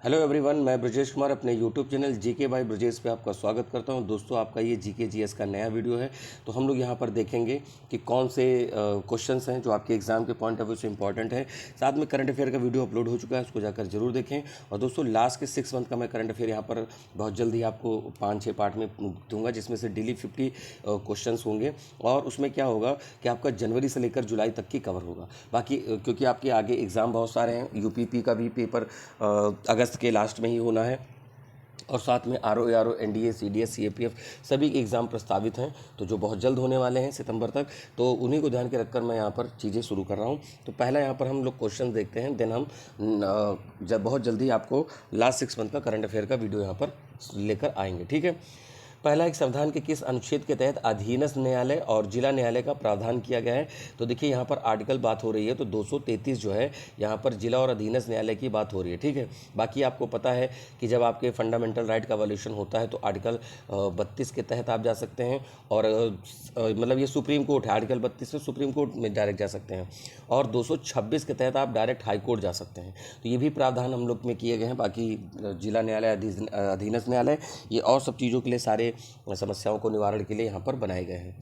Hello everyone, मैं ब्रजेश कुमार अपने YouTube channel GK by Brajesh पे आपका स्वागत करता हूं। दोस्तों, आपका ये जीके जीएस का नया वीडियो है। तो हम लोग यहां पर देखेंगे कि कौन से क्वेश्चंस हैं जो आपके एग्जाम के पॉइंट ऑफ व्यू से इंपॉर्टेंट है। साथ में करंट अफेयर का वीडियो अपलोड हो चुका है, उसको जाकर जरूर देखें। और दोस्तों, लास्ट के 6 मंथ का मैं करंट अफेयर यहाँ पर बहुत जल्दी आपको 5-6 पार्ट में दूंगा, जिसमें से डेली 50 क्वेश्चन होंगे। और उसमें क्या होगा कि आपका जनवरी से लेकर जुलाई तक की कवर होगा। बाकी क्योंकि आपके आगे एग्ज़ाम बहुत सारे हैं, यूपीपी का भी पेपर अगस्त के लास्ट में ही होना है, और साथ में RO ARO NDA CDS CAPF सभी एग्ज़ाम प्रस्तावित हैं, तो जो बहुत जल्द होने वाले हैं सितंबर तक। तो उन्हीं को ध्यान के रखकर मैं यहाँ पर चीज़ें शुरू कर रहा हूँ। तो पहला यहाँ पर हम लोग क्वेश्चन देखते हैं, देन हम जब बहुत जल्दी आपको लास्ट 6 मंथ का करंट अफेयर का वीडियो यहाँ पर लेकर आएंगे। ठीक है। पहला, एक संविधान के किस अनुच्छेद के तहत अधीनस्थ न्यायालय और जिला न्यायालय का प्रावधान किया गया है? तो देखिए, यहाँ पर आर्टिकल बात हो रही है, तो 233 जो है यहाँ पर जिला और अधीनस्थ न्यायालय की बात हो रही है। ठीक है। बाकी आपको पता है कि जब आपके फंडामेंटल राइट का वॉल्यूशन होता है तो आर्टिकल 32 के तहत आप जा सकते हैं, और मतलब ये सुप्रीम कोर्ट है, आर्टिकल 32 से सुप्रीम कोर्ट में डायरेक्ट जा सकते हैं, और 226 के तहत आप डायरेक्ट हाई कोर्ट जा सकते हैं। तो ये भी प्रावधान हम लोग में किए गए हैं। बाकी जिला न्यायालय, अधीनस्थ न्यायालय, ये और सब चीज़ों के लिए, सारे समस्याओं को निवारण के लिए यहाँ पर बनाए गए हैं।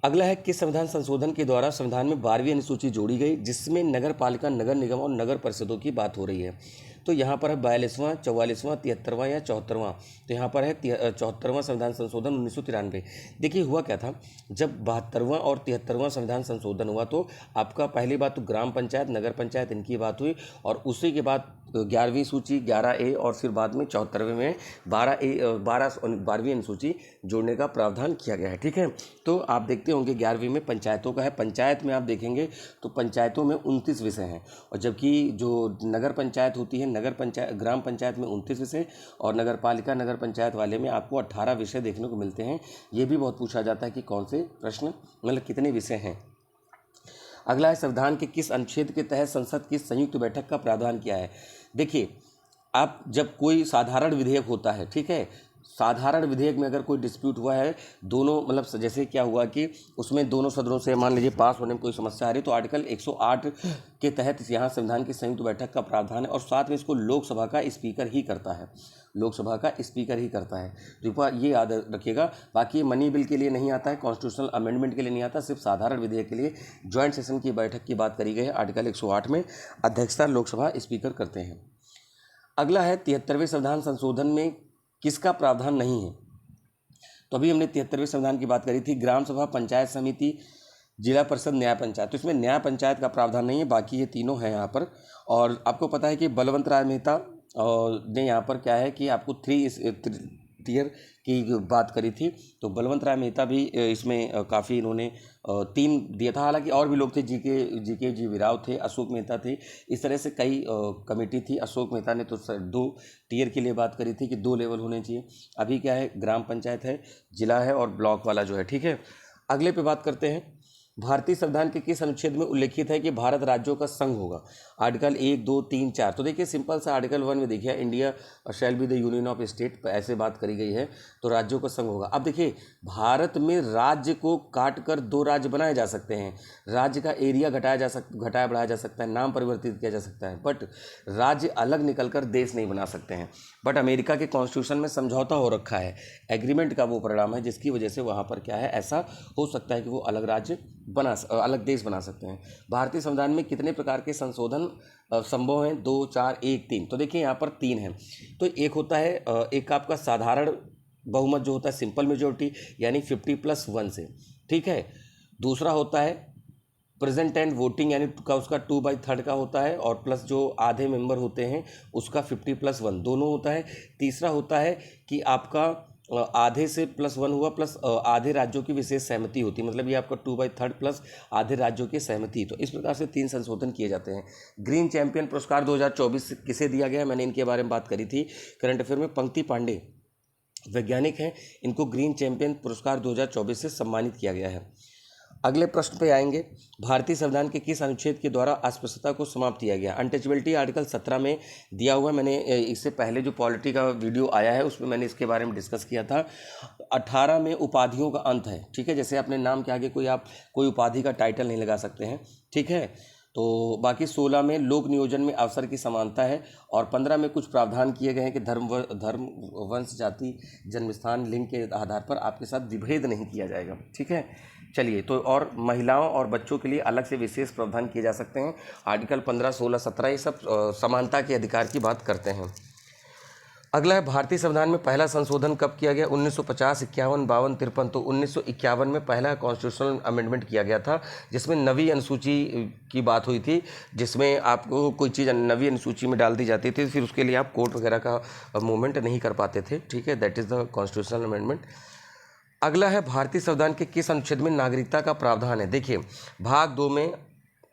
अगला है, किस संविधान संशोधन के द्वारा संविधान में 12वीं अनुसूची जोड़ी गई जिसमें नगर पालिका, नगर निगम और नगर परिषदों की बात हो रही है? तो यहाँ पर है 42वां, 44वां, 73वां या 74वां। तो यहाँ पर है 74वां संविधान संशोधन 1993। देखिए, हुआ क्या था, जब 72वां और 73वां संविधान संशोधन हुआ तो आपका पहली बात तो ग्राम पंचायत, नगर पंचायत, इनकी बात हुई, और उसी के बाद 11वीं सूची 11A, और फिर बाद में 74वें में 12वीं अनुसूची जोड़ने का प्रावधान किया गया है। ठीक है। तो आप देखते होंगे 11वीं में पंचायतों का है। पंचायत में आप देखेंगे तो पंचायतों में 29 विषय हैं, और जबकि जो नगर पंचायत होती है, ग्राम पंचायत में 29 विषय, और नगर पालिका, नगर पंचायत वाले में आपको 18 विषय देखने को मिलते हैं। ये भी बहुत पूछा जाता है कि कौन से प्रश्न, मतलब कितने विषय हैं। अगला है, संविधान के किस अनुच्छेद के तहत संसद की संयुक्त बैठक का प्रावधान किया है? देखिए, आप जब कोई साधारण विधेयक होता है, ठीक है, साधारण विधेयक में अगर कोई डिस्प्यूट हुआ है, दोनों, मतलब जैसे क्या हुआ कि उसमें दोनों सदनों से मान लीजिए पास होने में कोई समस्या आ रही, तो आर्टिकल 108 के तहत यहाँ संविधान की संयुक्त बैठक का प्रावधान है, और साथ में इसको लोकसभा का स्पीकर ही करता है, लोकसभा का स्पीकर ही करता है। तो ये याद रखिएगा। बाकी मनी बिल के लिए नहीं आता है, कॉन्स्टिट्यूशनल अमेंडमेंट के लिए नहीं आता, सिर्फ साधारण विधेयक के लिए ज्वाइंट सेशन की बैठक की बात करी गई है। आर्टिकल 108 में अध्यक्षता लोकसभा स्पीकर करते हैं। अगला है, 73वें संविधान संशोधन में किसका प्रावधान नहीं है? तो अभी हमने 73वें संविधान की बात करी थी, ग्राम सभा, पंचायत समिति, जिला परिषद, न्याय पंचायत। तो इसमें न्याय पंचायत का प्रावधान नहीं है, बाकी ये तीनों हैं यहाँ पर। और आपको पता है कि बलवंत राय मेहता ने यहाँ पर क्या है कि आपको 3 टियर की बात करी थी, तो बलवंत राय मेहता भी इसमें काफ़ी इन्होंने 3 दिया था। हालांकि और भी लोग थे, जीके जी विराव थे, अशोक मेहता थे, इस तरह से कई कमेटी थी। अशोक मेहता ने तो 2 टियर के लिए बात करी थी कि 2 लेवल होने चाहिए। अभी क्या है, ग्राम पंचायत है, जिला है, और ब्लॉक वाला जो है। ठीक है। अगले पे बात करते हैं, भारतीय संविधान के किस अनुच्छेद में उल्लेखित है कि भारत राज्यों का संघ होगा? आर्टिकल 1, 2, 3, 4। तो देखिए, सिंपल सा आर्टिकल 1 में देखिए, India shall be the union of state, ऐसे बात करी गई है, तो राज्यों का संघ होगा। अब देखिए, भारत में राज्य को काट कर 2 राज्य बनाए जा सकते हैं, राज्य का एरिया घटाया बढ़ाया जा सकता है, नाम परिवर्तित किया जा सकता है, बट राज्य अलग निकलकर देश नहीं बना सकते हैं। बट अमेरिका के कॉन्स्टिट्यूशन में समझौता हो रखा है, एग्रीमेंट का वो परिणाम है, जिसकी वजह से वहाँ पर क्या है, ऐसा हो सकता है कि वो अलग राज्य अलग देश बना सकते हैं। भारतीय संविधान में कितने प्रकार के संशोधन संभव हैं? 2, 4, 1, 3। तो देखिए, यहाँ पर 3 हैं। तो एक होता है, एक आपका साधारण बहुमत जो होता है, सिंपल मेजोरिटी, यानी 50+1 से। ठीक है। दूसरा होता है प्रेजेंट एंड वोटिंग, यानी उसका 2/3 का होता है, और प्लस जो आधे मेंबर होते हैं उसका 50+1 दोनों होता है। तीसरा होता है कि आपका आधे से +1 हुआ, प्लस आधे राज्यों की विशेष सहमति होती है, मतलब ये आपका 2/3 प्लस आधे राज्यों की सहमति। तो इस प्रकार से 3 संशोधन किए जाते हैं। ग्रीन चैंपियन पुरस्कार 2024 किसे दिया गया है? मैंने इनके बारे में बात करी थी करंट अफेयर में। पंक्ति पांडे वैज्ञानिक हैं, इनको ग्रीन चैंपियन पुरस्कार 2024 से सम्मानित किया गया है। अगले प्रश्न पे आएंगे, भारतीय संविधान के किस अनुच्छेद के द्वारा अस्पृश्यता को समाप्त किया गया? अनटचेबिलिटी आर्टिकल 17 में दिया हुआ है। मैंने इससे पहले जो पॉलिटी का वीडियो आया है उसमें मैंने इसके बारे में डिस्कस किया था। 18 में उपाधियों का अंत है। ठीक है। जैसे अपने नाम के आगे कोई उपाधि का टाइटल नहीं लगा सकते हैं। ठीक है। तो बाकी 16 में लोक नियोजन में अवसर की समानता है और 15 में कुछ प्रावधान किए गए हैं कि धर्म वंश जाति जन्मस्थान लिंग के आधार पर आपके साथ विभेद नहीं किया जाएगा। ठीक है, चलिए। तो और महिलाओं और बच्चों के लिए अलग से विशेष प्रावधान किए जा सकते हैं। आर्टिकल 15, 16, 17 ये सब समानता के अधिकार की बात करते हैं। अगला है भारतीय संविधान में पहला संशोधन कब किया गया? 1950, 51, 52, 53। तो 1951 में पहला कॉन्स्टिट्यूशनल अमेंडमेंट किया गया था, जिसमें नवी अनुसूची की बात हुई थी, जिसमें आपको कोई चीज़ नवी अनुसूची में डाल दी जाती थी, फिर उसके लिए आप कोर्ट वगैरह का मूवमेंट नहीं कर पाते थे। ठीक है, that is the constitutional amendment. अगला है भारतीय संविधान के किस अनुच्छेद में नागरिकता का प्रावधान है? देखिए, भाग 2 में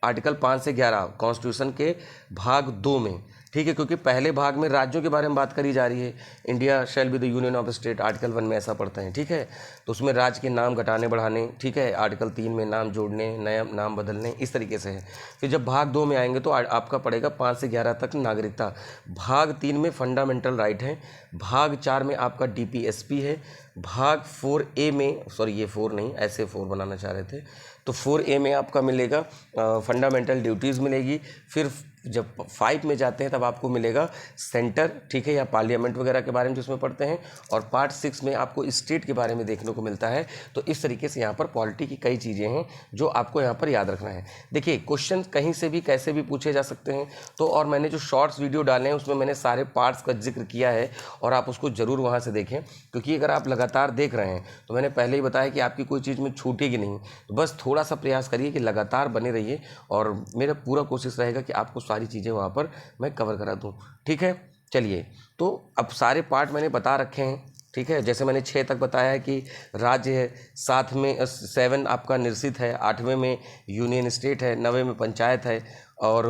आर्टिकल 5 से 11 कॉन्स्टिट्यूशन के भाग 2 में। ठीक है, क्योंकि पहले भाग में राज्यों के बारे में बात करी जा रही है। India shall be the union of state, article 1 में ऐसा पढ़ते हैं। ठीक है, तो उसमें राज्य के नाम घटाने बढ़ाने, ठीक है, आर्टिकल 3 में नाम जोड़ने, नया नाम बदलने, इस तरीके से है। फिर जब भाग 2 में आएंगे तो आपका पड़ेगा 5 से 11 तक नागरिकता। भाग 3 में फंडामेंटल राइट है। भाग 4 में आपका DPSP है। भाग 4A में, सॉरी ये 4 नहीं, ऐसे 4 बनाना चाह रहे थे, तो 4A में आपका मिलेगा फंडामेंटल ड्यूटीज़ मिलेगी। फिर जब 5 में जाते हैं तब आपको मिलेगा सेंटर, ठीक है, या पार्लियामेंट वगैरह के बारे में जिसमें पढ़ते हैं। और पार्ट 6 में आपको स्टेट के बारे में देखने को मिलता है। तो इस तरीके से यहाँ पर पॉलिटी की कई चीज़ें हैं जो आपको यहाँ पर याद रखना है। देखिए, क्वेश्चन कहीं से भी कैसे भी पूछे जा सकते हैं। तो और मैंने जो शॉर्ट्स वीडियो डाले हैं उसमें मैंने सारे पार्ट्स का जिक्र किया है और आप उसको ज़रूर वहाँ से देखें, क्योंकि अगर आप लगातार देख रहे हैं तो मैंने पहले ही बताया कि आपकी कोई चीज़ में छूटेगी नहीं। तो बस थोड़ा सा प्रयास करिए कि लगातार बने रहिए और मेरा पूरा कोशिश रहेगा कि आपको सारी चीज़ें वहाँ पर मैं कवर करा दूँ। ठीक है, चलिए। तो अब सारे पार्ट मैंने बता रखे हैं। ठीक है, जैसे मैंने 6 तक बताया है कि राज्य है, 7 आपका निर्सित है, 8वें में यूनियन स्टेट है, 9वें में पंचायत है। और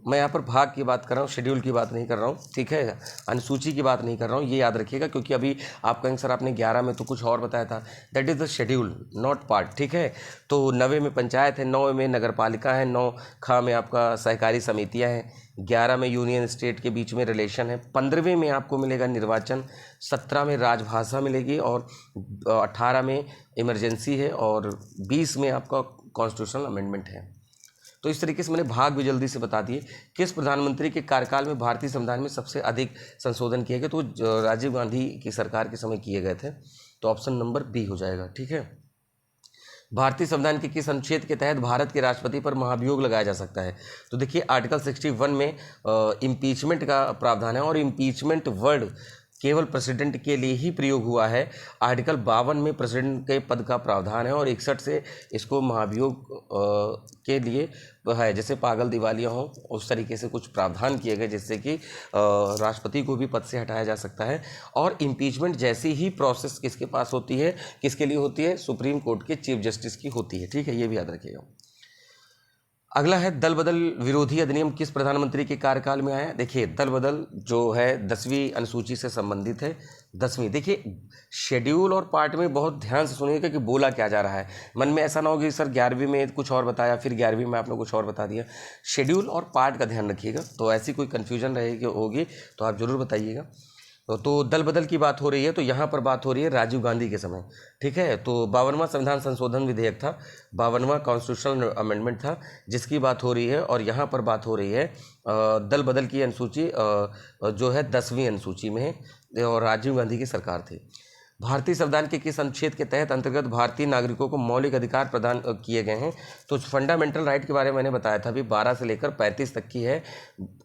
मैं यहाँ पर भाग की बात कर रहा हूँ, शेड्यूल की बात नहीं कर रहा हूँ। ठीक है, अनुसूची की बात नहीं कर रहा हूँ, ये याद रखिएगा, क्योंकि अभी आप कहेंगे सर आपने 11 में तो कुछ और बताया था। That is the schedule, not part. ठीक है, तो 9वें में पंचायत है, 9वें में नगर पालिका है, 9 में आपका सहकारी समितियाँ हैं, 11 में यूनियन स्टेट के बीच में रिलेशन है, 15वें में आपको मिलेगा निर्वाचन, 17 में राजभाषा मिलेगी और 18 में इमरजेंसी है और 20 में आपका कॉन्स्टिट्यूशनल अमेंडमेंट है। तो इस तरीके से मैंने भाग भी जल्दी से बता दिए। किस प्रधानमंत्री के कार्यकाल में भारतीय संविधान में सबसे अधिक संशोधन किए गए? तो राजीव गांधी की सरकार के समय किए गए थे। तो ऑप्शन नंबर बी हो जाएगा। ठीक है, भारतीय संविधान के किस अनुच्छेद के तहत भारत के राष्ट्रपति पर महाभियोग लगाया जा सकता है? तो देखिए, आर्टिकल 61 में इम्पीचमेंट का प्रावधान है और इम्पीचमेंट वर्ड केवल प्रेसिडेंट के लिए ही प्रयोग हुआ है। आर्टिकल 52 में प्रेसिडेंट के पद का प्रावधान है और 61 से इसको महाभियोग के लिए है, जैसे पागल दिवालिया हो उस तरीके से कुछ प्रावधान किए गए जिससे कि राष्ट्रपति को भी पद से हटाया जा सकता है। और इम्पीचमेंट जैसी ही प्रोसेस किसके पास होती है, किसके लिए होती है? सुप्रीम कोर्ट के चीफ जस्टिस की होती है। ठीक है, ये भी याद रखिएगा। अगला है दल बदल विरोधी अधिनियम किस प्रधानमंत्री के कार्यकाल में आया? देखिए, दल बदल जो है 10वीं अनुसूची से संबंधित है। 10वीं, देखिए शेड्यूल और पार्ट में बहुत ध्यान से सुनिएगा कि बोला क्या जा रहा है। मन में ऐसा ना हो कि सर 11वीं में कुछ और बताया, फिर 11वीं में आपने कुछ और बता दिया। शेड्यूल और पार्ट का ध्यान रखिएगा, तो ऐसी कोई कन्फ्यूजन रहेगी होगी तो आप ज़रूर बताइएगा। तो दल बदल की बात हो रही है, तो यहाँ पर बात हो रही है राजीव गांधी के समय। ठीक है, तो 52वां संविधान संशोधन विधेयक था, 52वां कॉन्स्टिट्यूशनल अमेंडमेंट था जिसकी बात हो रही है। और यहाँ पर बात हो रही है दल बदल की अनुसूची जो है 10वीं अनुसूची में है और राजीव गांधी की सरकार थी। भारतीय संविधान के किस अनुच्छेद के तहत अंतर्गत भारतीय नागरिकों को मौलिक अधिकार प्रदान किए गए हैं? तो फंडामेंटल राइट के बारे में मैंने बताया था, अभी 12 से लेकर 35 तक की है।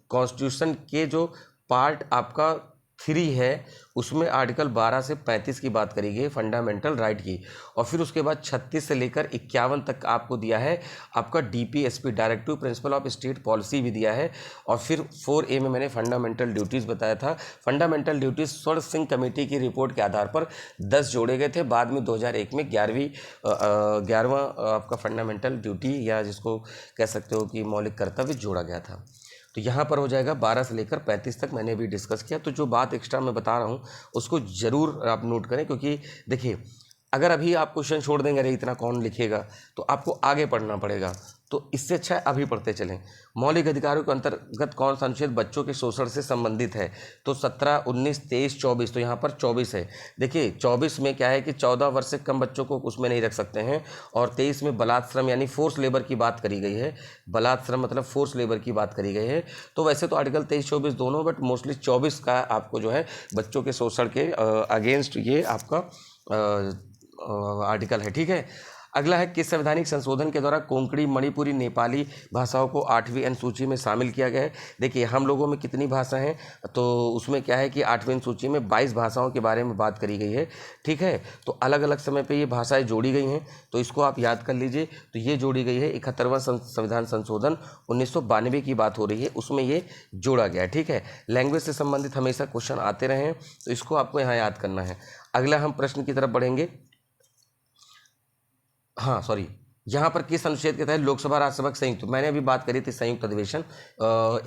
कॉन्स्टिट्यूशन के जो पार्ट आपका 3 है उसमें आर्टिकल 12 से 35 की बात करी गई फंडामेंटल राइट की, और फिर उसके बाद 36 से लेकर 51 तक आपको दिया है आपका DPSP, directive principle of state policy भी दिया है। और फिर 4A में मैंने फंडामेंटल ड्यूटीज़ बताया था। फंडामेंटल ड्यूटीज़ स्वर्ण सिंह कमेटी की रिपोर्ट के आधार पर 10 जोड़े गए थे, बाद में 2001 में 11वां आपका फंडामेंटल ड्यूटी या जिसको कह सकते हो कि मौलिक कर्तव्य जोड़ा गया था। तो यहाँ पर हो जाएगा 12 से लेकर 35 तक मैंने अभी डिस्कस किया। तो जो बात एक्स्ट्रा मैं बता रहा हूँ उसको ज़रूर आप नोट करें, क्योंकि देखिए अगर अभी आप क्वेश्चन छोड़ देंगे अरे इतना कौन लिखेगा, तो आपको आगे पढ़ना पड़ेगा। तो इससे अच्छा है अभी पढ़ते चलें। मौलिक अधिकारों के अंतर्गत कौन सा अनुच्छेद बच्चों के शोषण से संबंधित है? तो 17, 19, 23, 24। तो यहाँ पर 24 है। देखिए 24 में क्या है कि 14 वर्ष से कम बच्चों को उसमें नहीं रख सकते हैं, और 23 में बलात्श्रम यानी फोर्स लेबर की बात करी गई है। बलात्श्रम मतलब फोर्स लेबर की बात करी गई है। तो वैसे तो आर्टिकल 23, 24 दोनों, बट मोस्टली 24 का आपको जो है बच्चों के शोषण के अगेंस्ट ये आपका आर्टिकल है। ठीक है, अगला है किस संवैधानिक संशोधन के द्वारा कोंकणी, मणिपुरी, नेपाली भाषाओं को 8वीं अनुसूची में शामिल किया गया है? देखिए हम लोगों में कितनी भाषा हैं, तो उसमें क्या है कि 8वीं अनुसूची में 22 भाषाओं के बारे में बात करी गई है। ठीक है, तो अलग अलग समय पे ये भाषाएं जोड़ी गई हैं, तो इसको आप याद कर लीजिए। तो ये जोड़ी गई है 71वां संविधान संशोधन 1992 की बात हो रही है, उसमें ये जोड़ा गया है। ठीक है, लैंग्वेज से संबंधित हमेशा क्वेश्चन आते रहे हैं, तो इसको आपको यहाँ याद करना है। अगला हम प्रश्न की तरफ बढ़ेंगे। हाँ सॉरी, यहाँ पर किस अनुच्छेद के तहत लोकसभा राज्यसभा संयुक्त, मैंने अभी बात करी थी संयुक्त अधिवेशन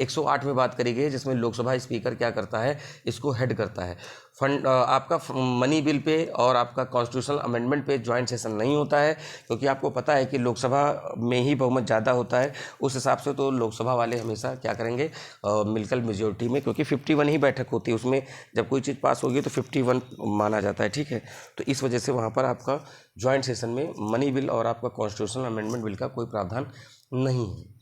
108 में बात करी गई है, जिसमें लोकसभा स्पीकर क्या करता है, इसको हेड करता है। फंड आपका मनी बिल पे और आपका कॉन्स्टिट्यूशनल अमेंडमेंट पे ज्वाइंट सेशन नहीं होता है, क्योंकि आपको पता है कि लोकसभा में ही बहुमत ज़्यादा होता है। उस हिसाब से तो लोकसभा वाले हमेशा क्या करेंगे, मिलकर मेजोरिटी में, क्योंकि 51 ही बैठक होती है उसमें, जब कोई चीज़ पास होगी तो 51 माना जाता है। ठीक है, तो इस वजह से वहाँ पर आपका ज्वाइंट सेशन में मनी बिल और आपका कॉन्स्टिट्यूशनल अमेंडमेंट बिल का कोई प्रावधान नहीं है।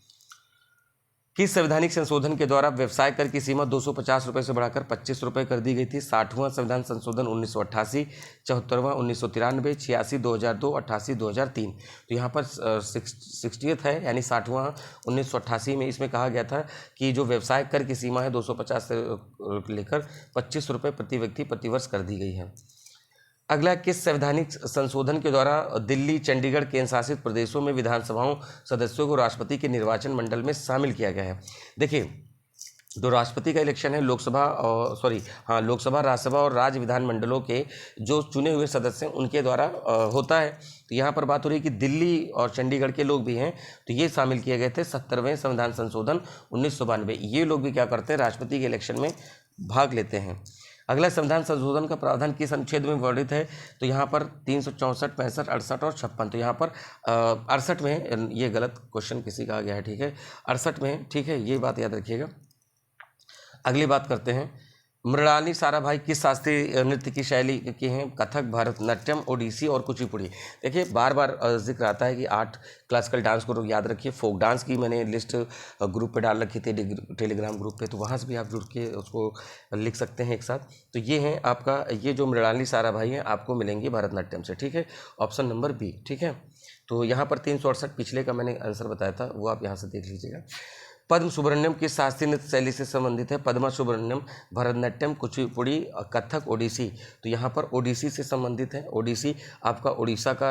किस संवैधानिक संशोधन के द्वारा व्यवसाय कर की सीमा 250 रुपये से बढ़ाकर 25 रुपये कर दी गई थी? 60वां संविधान संशोधन 1988, 74वां 1993, 86 2002, 88 2003। तो यहाँ पर 60th है, यानी 60वां 1988 में इसमें कहा गया था कि जो व्यवसाय कर की सीमा है 250 से लेकर 25 रुपये प्रति व्यक्ति प्रतिवर्ष कर दी गई है। अगला, किस संवैधानिक संशोधन के द्वारा दिल्ली, चंडीगढ़, केंद्र शासित प्रदेशों में विधानसभाओं सदस्यों को राष्ट्रपति के निर्वाचन मंडल में शामिल किया गया है? देखिए जो राष्ट्रपति का इलेक्शन है, लोकसभा लोकसभा, राज्यसभा और राज्य विधानमंडलों के जो चुने हुए सदस्य हैं उनके द्वारा होता है। तो यहाँ पर बात हो रही है कि दिल्ली और चंडीगढ़ के लोग भी हैं, तो ये शामिल किए गए थे 70वें संविधान संशोधन 1992। ये लोग भी क्या करते हैं, राष्ट्रपति के इलेक्शन में भाग लेते हैं। अगला, संविधान संशोधन का प्रावधान किस अनुच्छेद में वर्णित है? तो यहाँ पर 364, 65, 68 और 56। तो यहाँ पर 68 में, ये गलत क्वेश्चन किसी का आ गया है। ठीक है, 68 में, ठीक है, ये बात याद रखिएगा। अगली बात करते हैं, मृणालिनी साराभाई किस शास्त्रीय नृत्य की शैली की हैं? कथक, भरतनाट्यम, ओडिसी और कुचिपुड़ी। देखिए बार बार जिक्र आता है कि 8 क्लासिकल डांस को याद रखिए। फोक डांस की मैंने लिस्ट ग्रुप पे डाल रखी थी, टेलीग्राम ग्रुप पे, तो वहाँ से भी आप जुड़ के उसको लिख सकते हैं एक साथ। तो ये हैं आपका, ये जो मृणालिनी साराभाई हैं आपको मिलेंगी भरतनाट्यम से। ठीक है, ऑप्शन नंबर बी। ठीक है, तो यहाँ पर 368 पिछले का मैंने आंसर बताया था, वो आप यहाँ से देख लीजिएगा। पद्म सुब्रह्मण्यम किस शास्त्रीय नृत्य शैली से संबंधित है? पद्मा सुब्रह्मण्यम, भरतनाट्यम, कुचिपुड़ी, कथक, ओडिसी। तो यहाँ पर ओडिसी से संबंधित है। ओडिसी आपका उड़ीसा का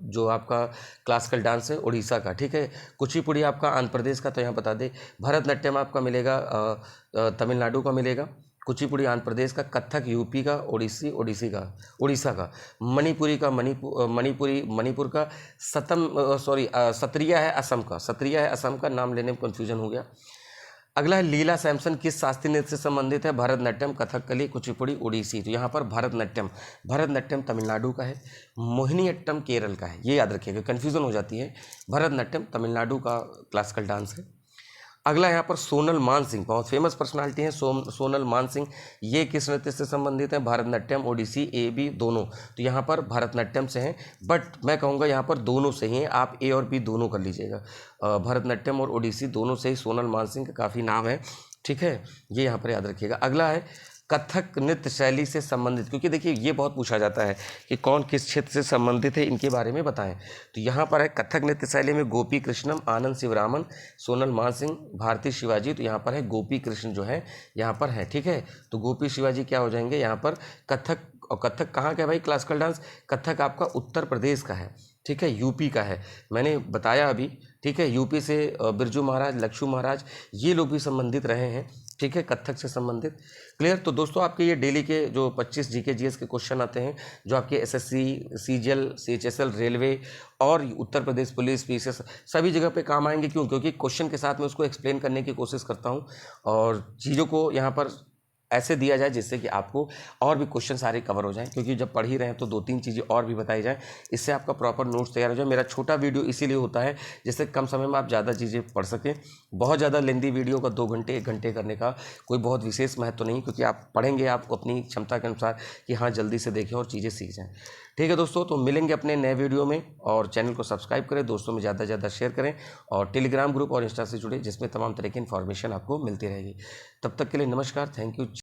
जो आपका क्लासिकल डांस है उड़ीसा का। ठीक है, कुचिपुड़ी आपका आंध्र प्रदेश का, तो यहाँ बता दें। भरतनाट्यम आपका मिलेगा तमिलनाडु का मिलेगा, कुचिपुड़ी आंध्र प्रदेश का, कथक यूपी का, उड़ीसा का, मणिपुरी का मणिपुर का, सत्रिया है असम का, नाम लेने में कन्फ्यूजन हो गया। अगला है, लीला सैमसन किस शास्त्रीय नृत्य से संबंधित है? भरतनाट्यम, कथकली, कुचिपुड़ी, ओडिसी। तो यहाँ पर भरतनाट्यम तमिलनाडु का है, मोहिनीअट्टम केरल का है, ये याद रखिएगा, कन्फ्यूजन हो जाती है। भरतनाट्यम तमिलनाडु का क्लासिकल डांस है। अगला यहाँ पर सोनल मानसिंह, बहुत फेमस पर्सनालिटी हैं सोनल मानसिंह, ये किस नृत्य से संबंधित हैं? भरतनाट्यम, ओडिसी, ए बी दोनों। तो यहाँ पर भरतनाट्यम से हैं, बट मैं कहूँगा यहाँ पर दोनों से ही हैं, आप ए और बी दोनों कर लीजिएगा। भरतनाट्यम और ओडिसी दोनों से ही सोनल मानसिंह का काफ़ी नाम है। ठीक है, ये यहाँ पर याद रखिएगा। अगला है कथक नृत्य शैली से संबंधित, क्योंकि देखिए ये बहुत पूछा जाता है कि कौन किस क्षेत्र से संबंधित है, इनके बारे में बताएं। तो यहाँ पर है कथक नृत्य शैली में गोपी कृष्णम, आनंद शिवरामन, सोनल मानसिंह, भारती शिवाजी। तो यहाँ पर है गोपी कृष्ण जो है यहाँ पर है। ठीक है, तो गोपी शिवाजी क्या हो जाएंगे यहाँ पर? कथक। और कथक कहाँ का है भाई क्लासिकल डांस? कथक आपका उत्तर प्रदेश का है। ठीक है, यूपी का है, मैंने बताया अभी। ठीक है, यूपी से बिरजू महाराज, लक्ष्मू महाराज, ये लोग भी संबंधित रहे हैं। ठीक है, कथक से संबंधित। क्लियर? तो दोस्तों आपके ये डेली के जो 25 जीके जीएस के क्वेश्चन आते हैं, जो आपके एसएससी, सीजीएल, सीएचएसएल, रेलवे और उत्तर प्रदेश पुलिस, पीसीएस, सभी जगह पे काम आएंगे। क्यों? क्योंकि क्वेश्चन के साथ मैं उसको एक्सप्लेन करने की कोशिश करता हूँ और चीज़ों को यहाँ पर ऐसे दिया जाए जिससे कि आपको और भी क्वेश्चन सारे कवर हो जाएं, क्योंकि जब पढ़ ही रहे हैं तो 2-3 चीज़ें और भी बताई जाएं, इससे आपका प्रॉपर नोट्स तैयार हो जाए। मेरा छोटा वीडियो इसीलिए होता है जिससे कम समय में आप ज़्यादा चीज़ें पढ़ सकें। बहुत ज़्यादा लेंदी वीडियो का 2 घंटे 1 घंटे करने का कोई बहुत विशेष महत्व नहीं, क्योंकि आप पढ़ेंगे आप अपनी क्षमता के अनुसार कि हाँ जल्दी से देखें और चीज़ें सीख जाएँ। ठीक है दोस्तों, तो मिलेंगे अपने नए वीडियो में, और चैनल को सब्सक्राइब करें, दोस्तों में ज़्यादा से ज़्यादा शेयर करें, और टेलीग्राम ग्रुप और इंस्टा से जुड़े जिसमें तमाम तरह की इन्फॉर्मेशन आपको मिलती रहेगी। तब तक के लिए नमस्कार, थैंक यू।